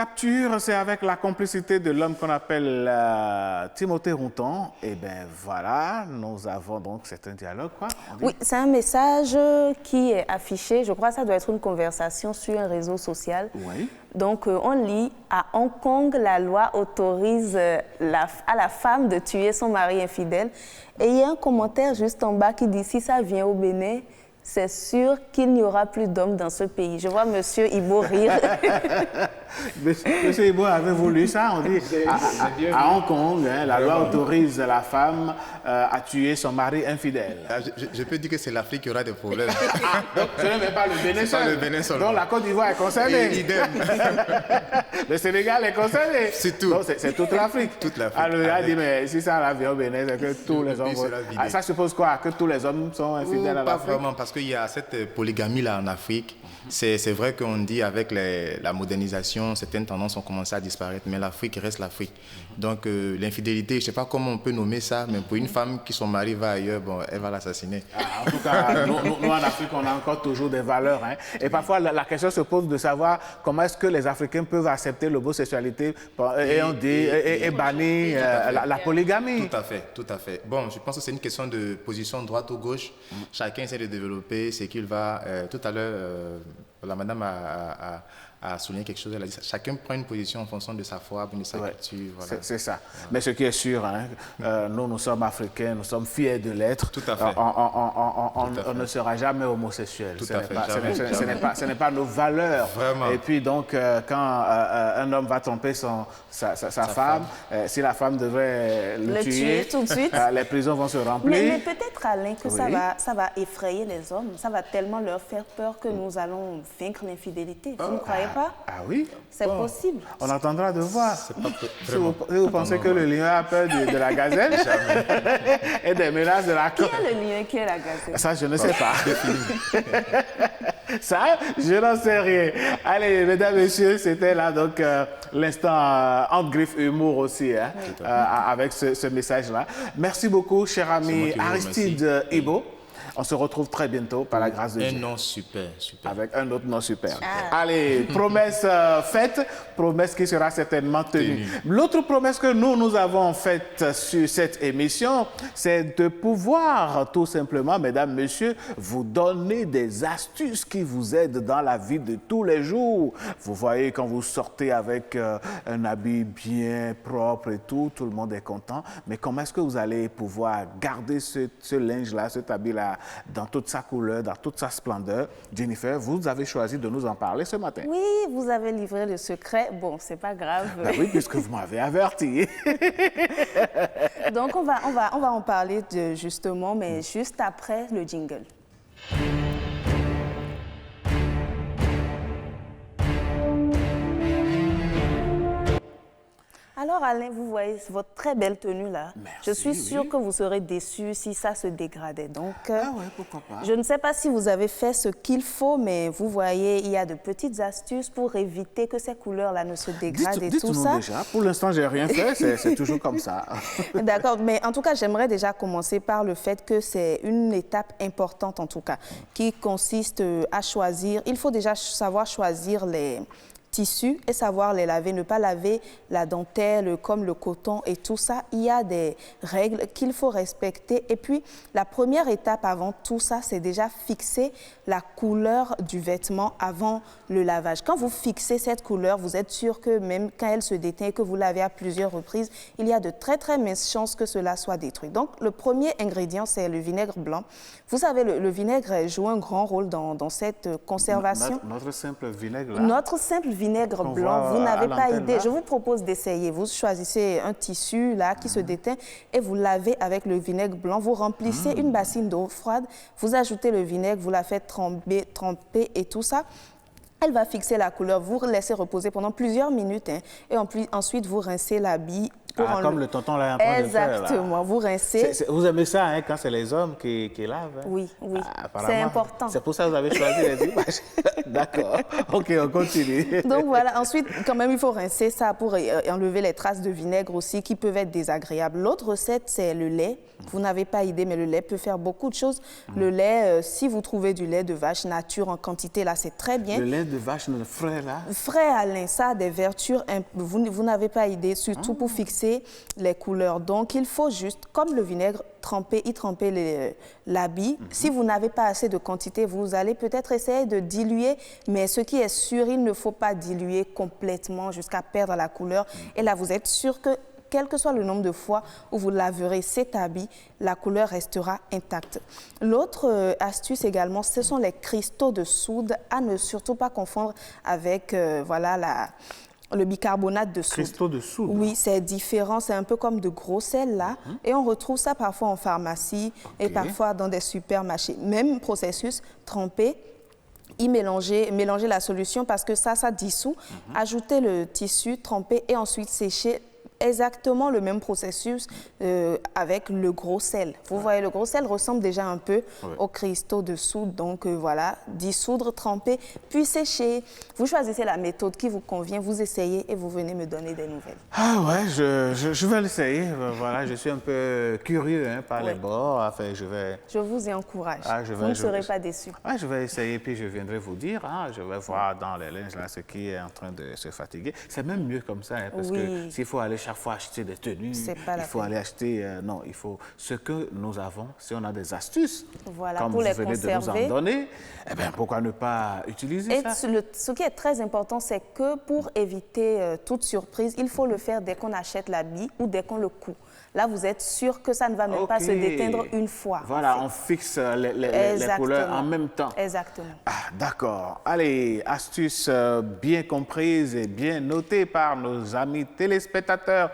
capture, c'est avec la complicité de l'homme qu'on appelle Timothée Routon. Et bien voilà, nous avons donc c'est un dialogue, quoi. Oui, c'est un message qui est affiché. Je crois que ça doit être une conversation sur un réseau social. Oui. Donc, on lit à Hong Kong, la loi autorise à la femme de tuer son mari infidèle. Et il y a un commentaire juste en bas qui dit si ça vient au Bénin, c'est sûr qu'il n'y aura plus d'hommes dans ce pays. Je vois Monsieur Ibo rire. Monsieur Ibo avait voulu ça, on dit à Hong Kong, hein, la loi autorise la femme à tuer son mari infidèle. Je peux dire que c'est l'Afrique qui aura des problèmes. Donc ce n'est même pas le Bénin seul. Pas le Bénin seul. Donc la Côte d'Ivoire est concernée. Idem. Le Sénégal est concerné. C'est tout. Donc c'est toute l'Afrique. Toute l'Afrique. Alors il a dit, mais si ça vient au Bénin, c'est que tous les hommes... ça suppose quoi? Que tous les hommes sont infidèles à l'Afrique? Pas vraiment, parce qu'il y a cette polygamie-là en Afrique. C'est vrai qu'on dit avec la modernisation, certaines tendances ont commencé à disparaître, mais l'Afrique reste l'Afrique. Donc l'infidélité, je ne sais pas comment on peut nommer ça, mais pour une femme qui son mari va ailleurs, bon, elle va l'assassiner. En tout cas, nous en Afrique, on a encore toujours des valeurs. Hein. Et parfois, la question se pose de savoir comment est-ce que les Africains peuvent accepter l'homosexualité et bannir la polygamie. Tout à fait, tout à fait. Bon, je pense que c'est une question de position droite ou gauche. Chacun essaie de développer ce qu'il va. Tout à l'heure, la madame a souligné quelque chose. Elle a dit chacun prend une position en fonction de sa foi, de sa culture. Voilà. C'est ça. Voilà. Mais ce qui est sûr, hein, nous sommes africains, nous sommes fiers de l'être. Tout à fait. On ne sera jamais homosexuel. Ce n'est pas nos valeurs. Vraiment. Et puis donc, quand un homme va tromper sa femme, si la femme devrait le tuer tout de suite, les prisons vont se remplir. Mais peut-être, Alain, que ça va effrayer les hommes. Ça va tellement leur faire peur que nous allons vaincre l'infidélité. Vous ne croyez pas? Ah oui? C'est possible. On attendra de voir. Si vous pensez que le lion a peur de la gazelle et des menaces de la Qui est le lion, qui est la gazelle? Ça, je ne sais pas. Ça, je n'en sais rien. Allez, mesdames, messieurs, c'était là donc l'instant entre griffes humour aussi, hein, avec ce message-là. Merci beaucoup, cher ami Aristide Ibo. On se retrouve très bientôt par la grâce de Dieu. Un nom super. Avec un autre nom super. Allez, promesse faite, promesse qui sera certainement tenue. L'autre promesse que nous avons faite sur cette émission, c'est de pouvoir tout simplement, mesdames, messieurs, vous donner des astuces qui vous aident dans la vie de tous les jours. Vous voyez, quand vous sortez avec un habit bien propre et tout le monde est content. Mais comment est-ce que vous allez pouvoir garder ce linge-là, cet habit-là, dans toute sa couleur, dans toute sa splendeur? Jennifer, vous avez choisi de nous en parler ce matin. Oui, vous avez livré le secret. Bon, c'est pas grave. Ben oui, puisque vous m'avez averti. Donc, on va en parler justement, mais juste après le jingle. Alors Alain, vous voyez votre très belle tenue là. Merci, je suis sûre que vous serez déçu si ça se dégradait. Donc, ah ouais, pourquoi pas. Je ne sais pas si vous avez fait ce qu'il faut, mais vous voyez, il y a de petites astuces pour éviter que ces couleurs-là ne se dégradent et tout ça. Déjà, pour l'instant, j'ai rien fait, c'est toujours comme ça. D'accord, mais en tout cas, j'aimerais déjà commencer par le fait que c'est une étape importante en tout cas, qui consiste à choisir. Il faut déjà savoir choisir les tissus et savoir les laver, ne pas laver la dentelle comme le coton et tout ça. Il y a des règles qu'il faut respecter. Et puis, la première étape avant tout ça, c'est déjà fixer la couleur du vêtement avant le lavage. Quand vous fixez cette couleur, vous êtes sûr que même quand elle se déteint et que vous lavez à plusieurs reprises, il y a de très très minces chances que cela soit détruit. Donc, le premier ingrédient, c'est le vinaigre blanc. Vous savez, le vinaigre joue un grand rôle dans cette conservation. Notre simple vinaigre là. Notre simple vinaigre blanc, vous n'avez pas idée. Je vous propose d'essayer. Vous choisissez un tissu là qui se déteint et vous lavez avec le vinaigre blanc. Vous remplissez une bassine d'eau froide, vous ajoutez le vinaigre, vous la faites tremper et tout ça. Elle va fixer la couleur, vous laissez reposer pendant plusieurs minutes et ensuite vous rincez l'habit Comme le tonton l'a en train de faire, là. Exactement, vous rincez. Vous aimez ça, hein, quand c'est les hommes qui lavent, hein? Oui, oui, Apparemment, c'est important. C'est pour ça que vous avez choisi les images. D'accord. OK, on continue. Donc voilà, ensuite, quand même, il faut rincer ça pour enlever les traces de vinaigre aussi qui peuvent être désagréables. L'autre recette, c'est le lait. Vous n'avez pas idée, mais le lait peut faire beaucoup de choses. Le lait, si vous trouvez du lait de vache nature en quantité, là, c'est très bien. Le lait de vache frais, là? Frais, Alain, ça a des vertus, vous n'avez pas idée, surtout pour fixer les couleurs. Donc, il faut juste, comme le vinaigre, y tremper l'habit. Si vous n'avez pas assez de quantité, vous allez peut-être essayer de diluer, mais ce qui est sûr, il ne faut pas diluer complètement jusqu'à perdre la couleur. Et là, vous êtes sûr que quel que soit le nombre de fois où vous laverez cet habit, la couleur restera intacte. L'autre astuce également, ce sont les cristaux de soude à ne surtout pas confondre avec le bicarbonate de soude. Cristaux de soude? Oui, c'est différent, c'est un peu comme de gros sel là. Et on retrouve ça parfois en pharmacie et parfois dans des supermarchés. Même processus, tremper, y mélanger la solution parce que ça dissout. Ajouter le tissu, tremper et ensuite sécher. Exactement le même processus avec le gros sel. Vous voyez, le gros sel ressemble déjà un peu aux cristaux de soude. Donc voilà, dissoudre, tremper, puis sécher. Vous choisissez la méthode qui vous convient, vous essayez et vous venez me donner des nouvelles. Ah ouais, je vais l'essayer. Voilà, je suis un peu curieux par les bords. Enfin, je vous y encourage. Vous ne serez pas déçus. Je vais essayer puis je viendrai vous dire. Je vais voir dans les linges là ce qui est en train de se fatiguer. C'est même mieux comme ça parce que s'il faut aller chaque fois acheter des tenues, il faut aller acheter... non, il faut... Ce que nous avons, si on a des astuces, comme pour vous les venez de nous en donner, eh bien, pourquoi ne pas utiliser ça? Ce qui est très important, c'est que pour éviter toute surprise, il faut le faire dès qu'on achète l'habit ou dès qu'on le coud. Là, vous êtes sûr que ça ne va même pas se déteindre une fois. Voilà, on fixe les couleurs en même temps. Exactement. D'accord. Allez, astuce bien comprise et bien notée par nos amis téléspectateurs.